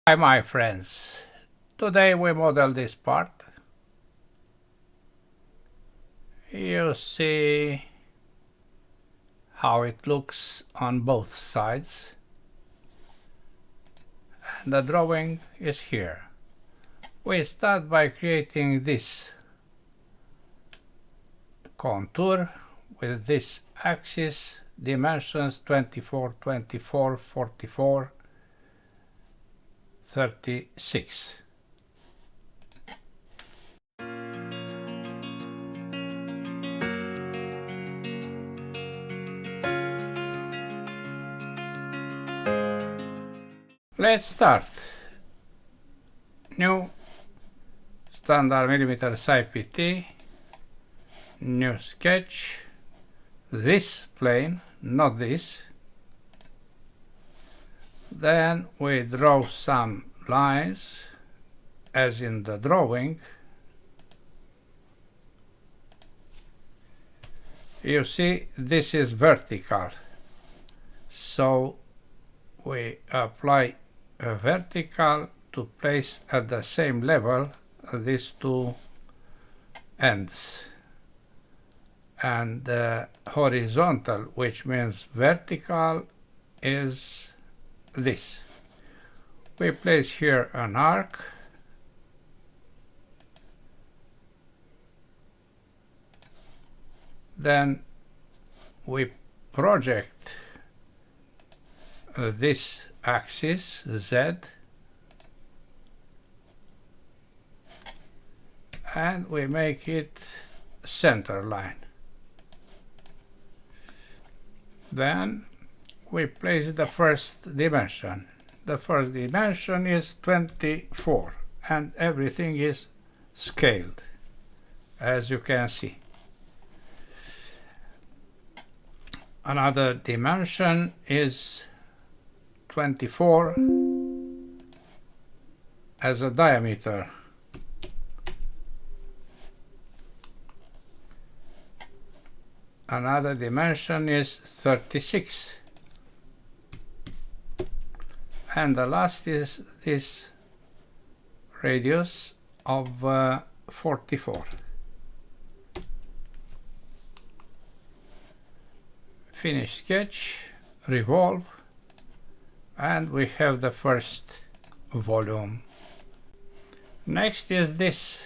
Hi my friends, today we model this part. You see how it looks on both sides, and the drawing is here. We start by creating this contour with this axis, dimensions 24, 24, 44, 36. Let's start. New standard millimeter SciPT, new sketch, this plane, not this. Then we draw some lines as in the drawing. You see this is vertical, so we apply a vertical to place at the same level these two ends, and the horizontal, which means vertical, is this. We place here an arc, then we project this axis Z, and we make it center line. Then we place the first dimension. The first dimension is 24, and everything is scaled, as you can see. Another dimension is 24 as a diameter. Another dimension is 36. And the last is this radius of 44. Finish sketch, revolve, and we have the first volume. Next is this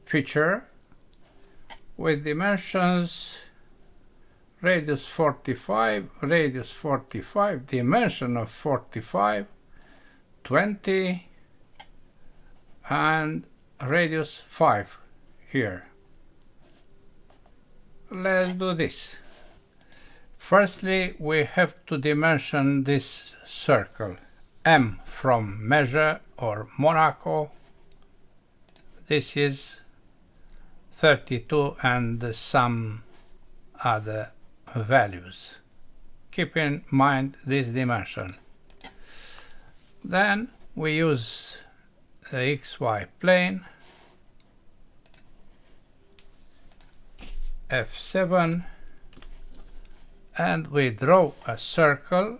feature with dimensions radius 45, dimension of 45, 20, and radius 5 here. Let's do this. Firstly, we have to dimension this circle. M from measure or Monaco. This is 32 and some other values. Keep in mind this dimension. Then we use the XY plane, F7, and we draw a circle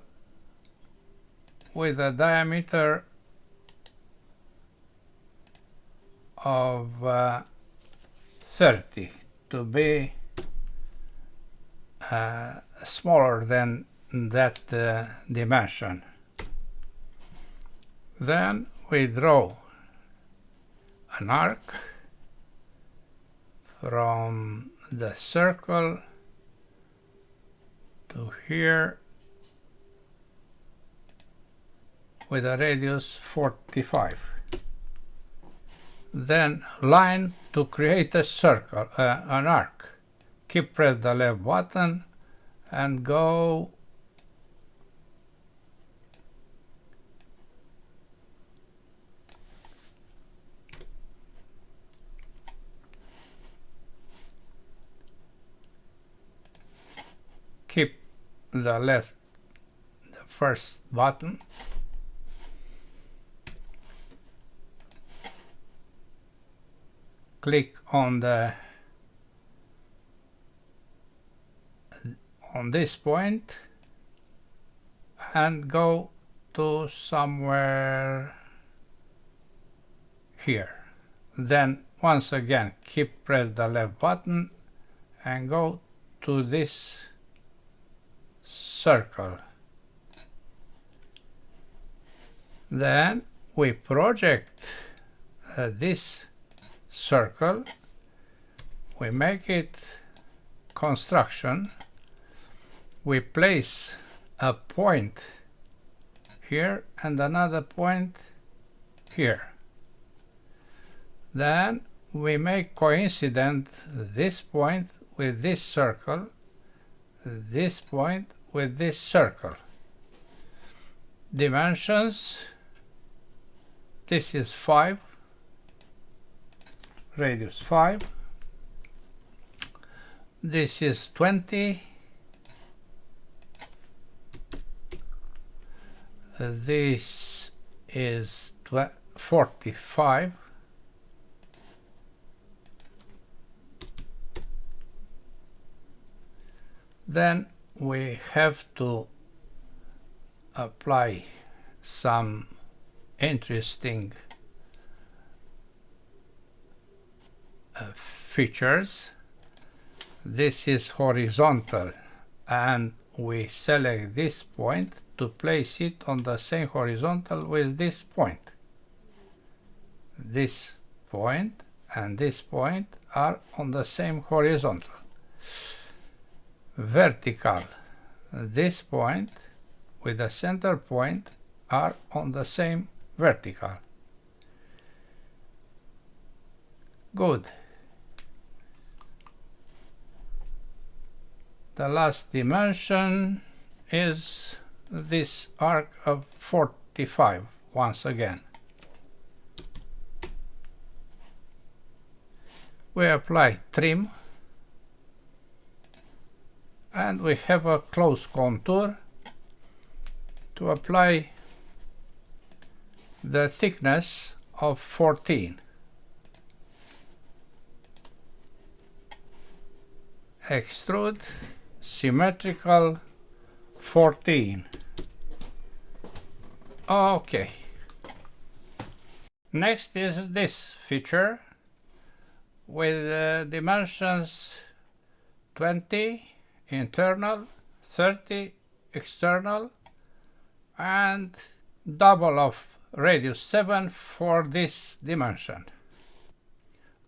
with a diameter of 30 to be smaller than that dimension. Then we draw an arc from the circle to here with a radius 45. Then line to create a circle, an arc. Press the left button and go keep the first button, click on this point and go to somewhere here. Then once again press the left button and go to this circle. Then we project this circle, we make it construction, we place a point here and another point here. Then we make coincident this point with this circle, this point with this circle. Dimensions, this is 5, radius 5, this is 20, this is 45, then we have to apply some interesting features. This is horizontal, and we select this point to place it on the same horizontal with this point. This point and this point are on the same horizontal. Vertical, this point with the center point are on the same vertical. Good. The last dimension is this arc of 45 once again. We apply trim and we have a close contour to apply the thickness of 14. Extrude symmetrical 14. Okay. Next is this feature with dimensions 20 internal, 30 external, and double of radius 7 for this dimension.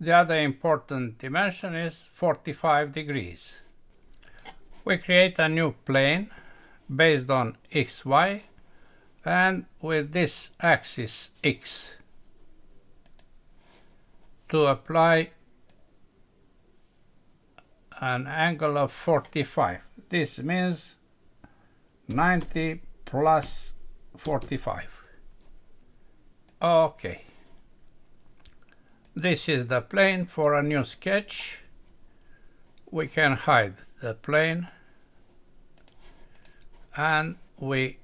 The other important dimension is 45 degrees. We create a new plane based on XY and with this axis X to apply an angle of 45. This means 90 plus 45. Okay. This is the plane for a new sketch. We can hide the plane and we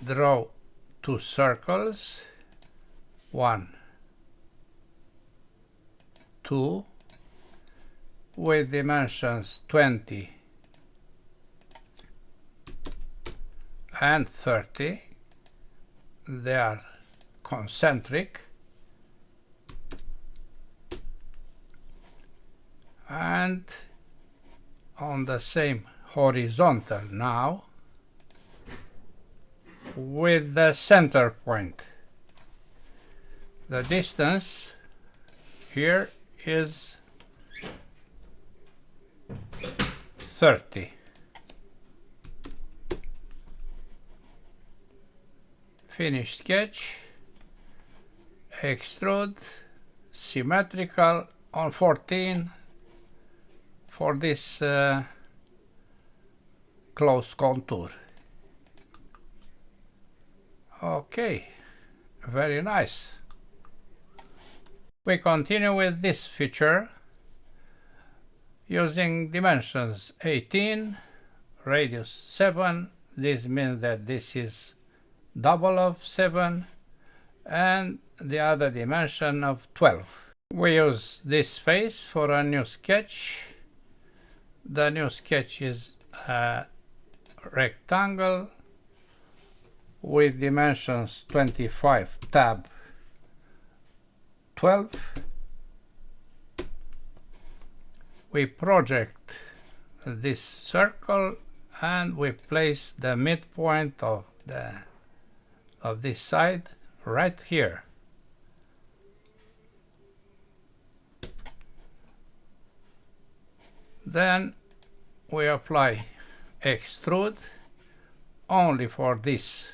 draw two circles, 1, 2, with dimensions 20 and 30. They are concentric and on the same horizontal now with the center point. The distance here is 30. Finish sketch, extrude, symmetrical on 14 for this close contour. Okay, very nice. We continue with this feature using dimensions 18, radius 7. This means that this is double of 7 and the other dimension of 12. We use this face for a new sketch. The new sketch is a rectangle with dimensions 25 tab 12. We project this circle and we place the midpoint of this side right here. Then we apply extrude only for this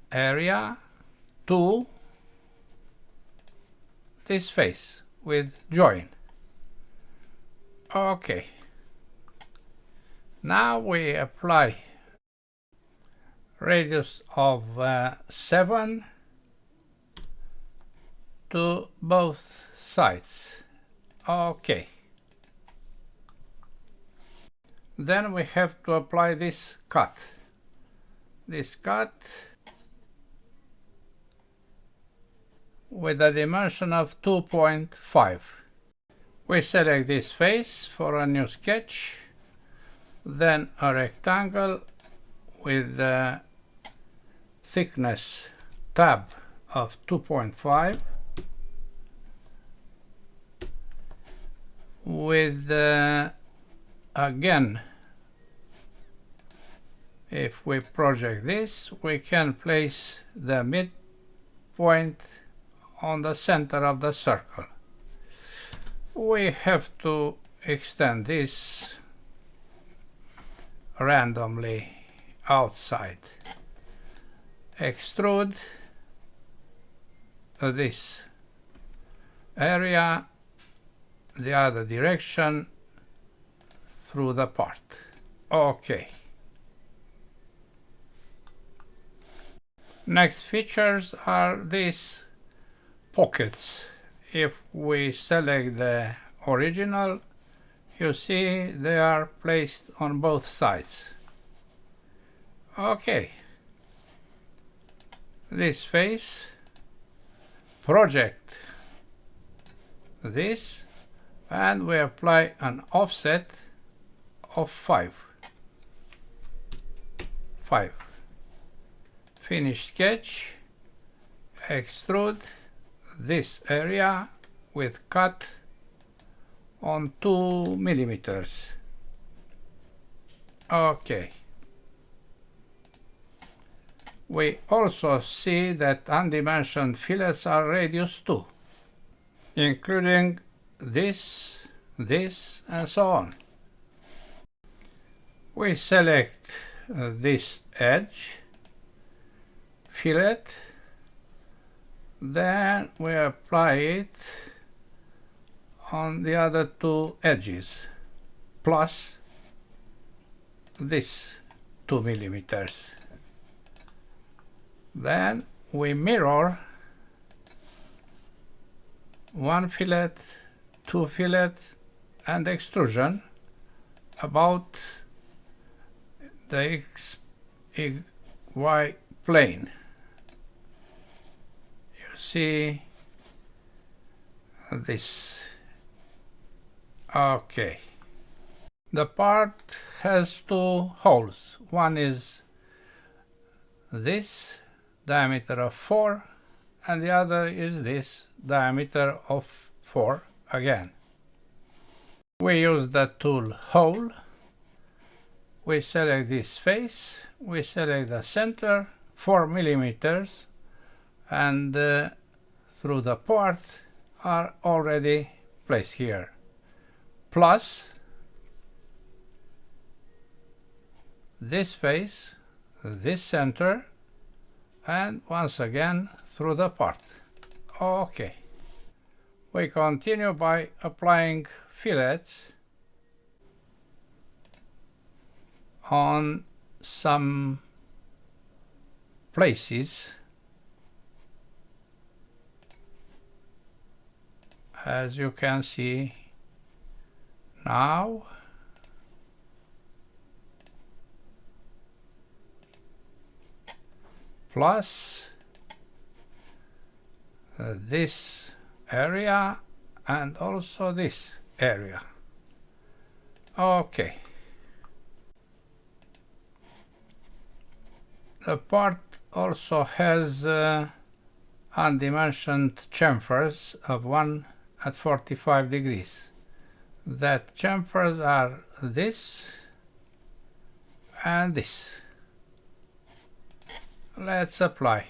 area to this face with join. Okay. Now we apply radius of 7 to both sides. Okay. Then we have to apply this cut. This cut with a dimension of 2.5. We select this face for a new sketch, then a rectangle with the thickness tab of 2.5 with again, if we project this, we can place the midpoint on the center of the circle. We have to extend this randomly outside. Extrude this area the other direction through the part. Okay. Next features are these pockets. If we select the original, you see they are placed on both sides. Okay. This face, project this, and we apply an offset of 5. Finish sketch, extrude this area with cut on 2 millimeters. Okay. We also see that undimensioned fillets are radius 2, including this, and so on. We select this edge, fillet, then we apply it on the other 2 edges, plus this 2 millimeters. Then we mirror 1 fillet, 2 fillets, and extrusion about the XY plane. You see this. Okay. The part has 2 holes. One is this diameter of 4, and the other is this diameter of 4 again. We use the tool hole. We select this face, we select the center, 4 millimeters, and through the part are already placed here. Plus this face, this center, and once again through the part. Okay. We continue by applying fillets on some places, as you can see now. Plus this area and also this area. Okay. The part also has a undimensioned chamfers of 1 at 45 degrees. That chamfers are this and this. Let's apply.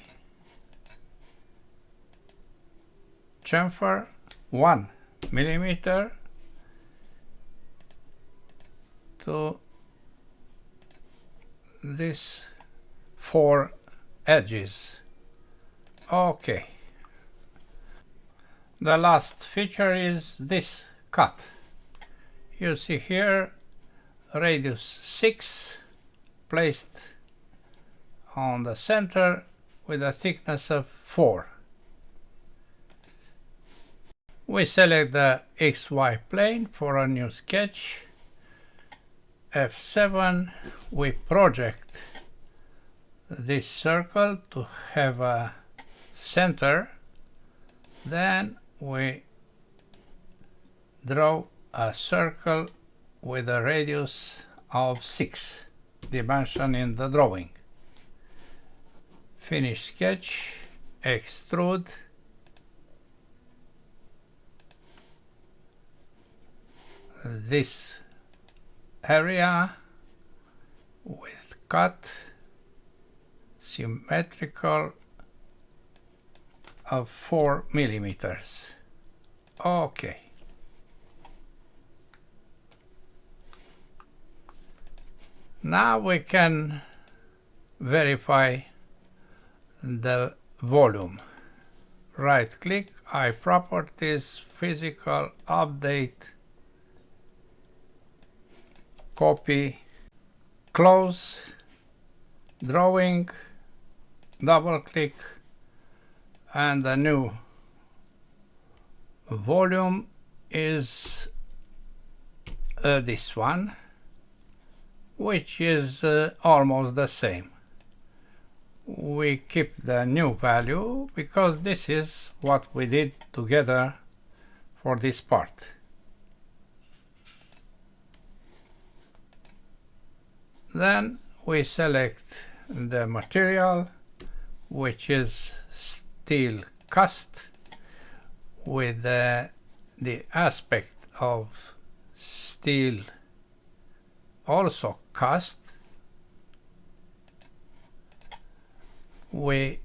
Chamfer 1 millimeter to these 4 edges. Okay. The last feature is this cut. You see here radius 6 placed on the center with a thickness of 4. We select the XY plane for a new sketch. F7, we project this circle to have a center. Then we draw a circle with a radius of 6 dimension in the drawing. Finish sketch, extrude, this area with cut symmetrical of 4 millimeters. Okay. Now we can verify the volume. Right click, Eye Properties, Physical, Update, Copy, Close, Drawing, double click, and the new volume is this one, which is almost the same. We keep the new value because this is what we did together for this part. Then we select the material, which is steel cast with the aspect of steel also cast. We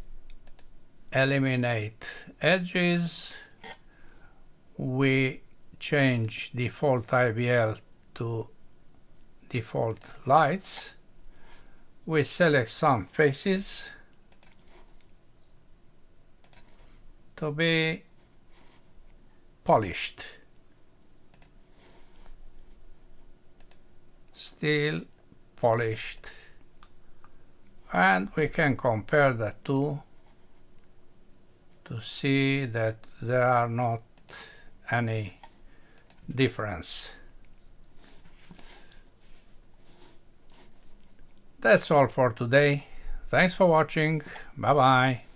eliminate edges. We change default IBL to default lights. We select some faces to be polished. Steel polished. And we can compare the two to see that there are not any difference. That's all for today. Thanks for watching. Bye bye.